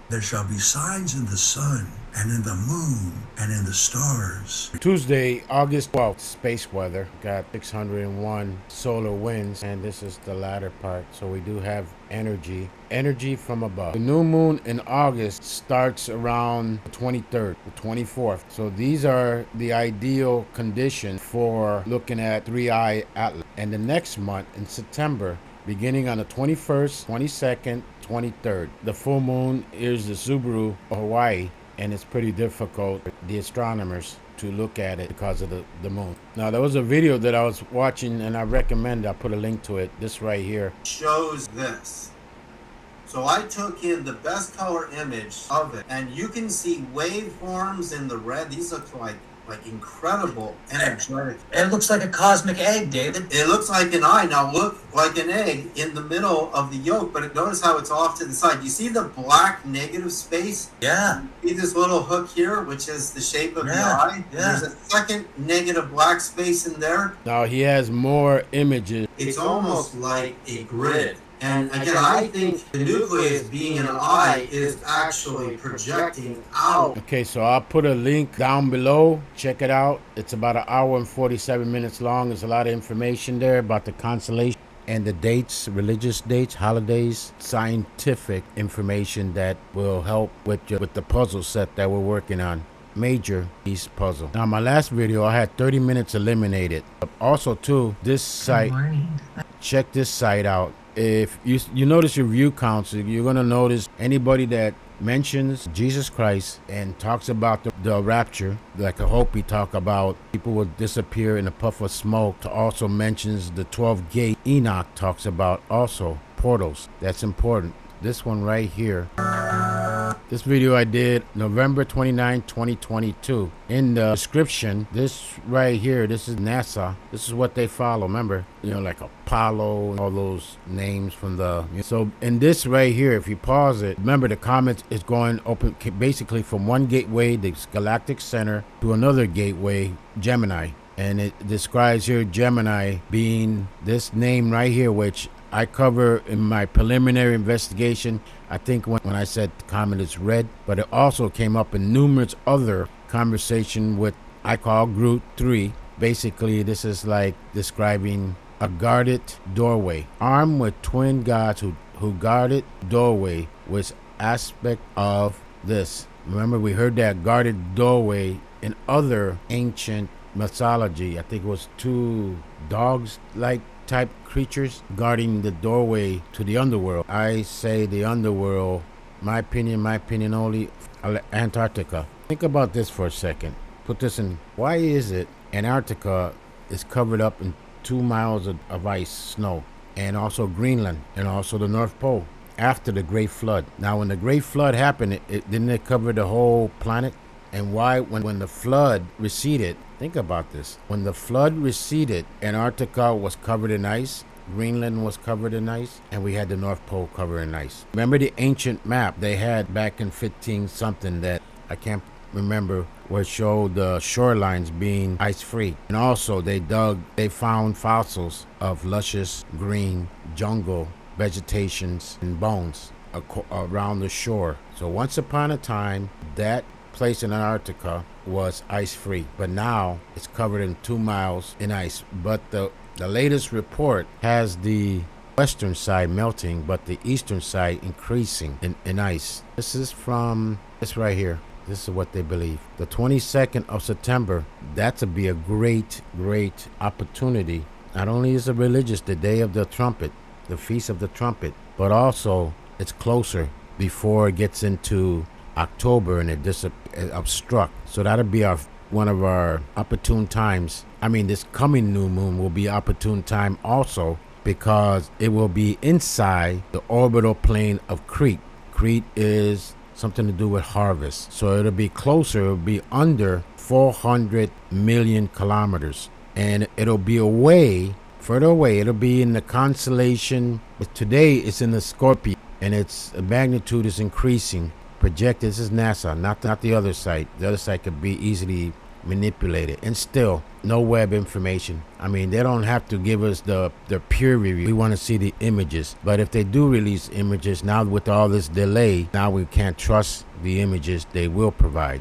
There shall be signs in the sun, and in the moon, and in the stars. Tuesday, August 12th, space weather. Got 601 solar winds, and this is the latter part. So we do have energy from above. The new moon in August starts around the 23rd, the 24th. So these are the ideal condition for looking at 3-eye atlas. And the next month in September, beginning on the 21st, 22nd, 23rd. The full moon is the Subaru of Hawaii, and it's pretty difficult for the astronomers to look at it because of the moon. Now, there was a video that I was watching, and I recommend, I'll put a link to it, this right here. Shows this. So I took in the best color image of it, and you can see waveforms in the red. These look like incredible energetic. It looks like a cosmic egg, David. It looks like an eye. Now look like an egg in the middle of the yolk, but notice how it's off to the side. You see the black negative space? Yeah. See this little hook here, which is the shape of the eye? Yeah. There's a second negative black space in there. Now he has more images. It's almost like a grid. And again, I think the nucleus being an eye is actually projecting out. Okay, so I'll put a link down below. Check it out. It's about an hour and 47 minutes long. There's a lot of information there about the constellation and the dates, religious dates, holidays, scientific information that will help with the puzzle set that we're working on. Major piece puzzle. Now, my last video, I had 30 minutes eliminated. Also, too, this site, check this site out. If you notice your view counts, you're going to notice anybody that mentions Jesus Christ and talks about the rapture, like a Hopi talk about people will disappear in a puff of smoke, to also mentions the 12 gate. Enoch talks about also portals. That's important. This one right here. This video I did November 29, 2022. In the description, this right here, this is NASA. This is what they follow. Remember, like Apollo and all those names from the... So in this right here, if you pause it, remember the Comet is going open basically from one gateway, the galactic center, to another gateway, GEMINI. And it describes here Gemini being this name right here, which I cover in my preliminary investigation. I think when I said the comet is red, but it also came up in numerous other conversation with, I call Group 3. Basically, this is like describing a guarded doorway, armed with twin gods who guarded doorway with aspect of this. Remember, we heard that guarded doorway in other ancient mythology. I think it was two dogs-like type creatures guarding the doorway to the underworld. I say the underworld, my opinion only, Antarctica. Think about this for a second. Put this in. Why is it Antarctica is covered up in 2 miles of ice, snow, and also Greenland, and also the North Pole after the Great Flood? Now, when the Great Flood happened, didn't it cover the whole planet? And why, when the flood receded, think about this. When the flood receded, Antarctica was covered in ice, Greenland was covered in ice, and we had the North Pole covered in ice. Remember the ancient map they had back in 15 something that I can't remember, where it showed the shorelines being ice-free. And also they found fossils of luscious green jungle vegetations and bones around the shore. So once upon a time, that place in Antarctica was ice-free, but now it's covered in 2 miles in ice. But the latest report has the western side melting, but the eastern side increasing in ice. This is from this right here. This is what they believe. The 22nd of September, that to be a great opportunity. Not only is it religious, the day of the trumpet, the Feast of the Trumpet, but also it's closer before it gets into October and it obstruct. So that'll be one of our opportune times. I mean, this coming new moon will be opportune time also, because it will be inside the orbital plane of Crete. Crete is something to do with harvest. So it'll be closer, it'll be under 400 million kilometers. And it'll be further away. It'll be in the constellation. But today it's in the Scorpio, and its magnitude is increasing. Projected, this is NASA, not the other site. The other site could be easily manipulate it. And still, no web information. I mean, they don't have to give us the peer review. We want to see the images. But if they do release images, now with all this delay, now we can't trust the images they will provide.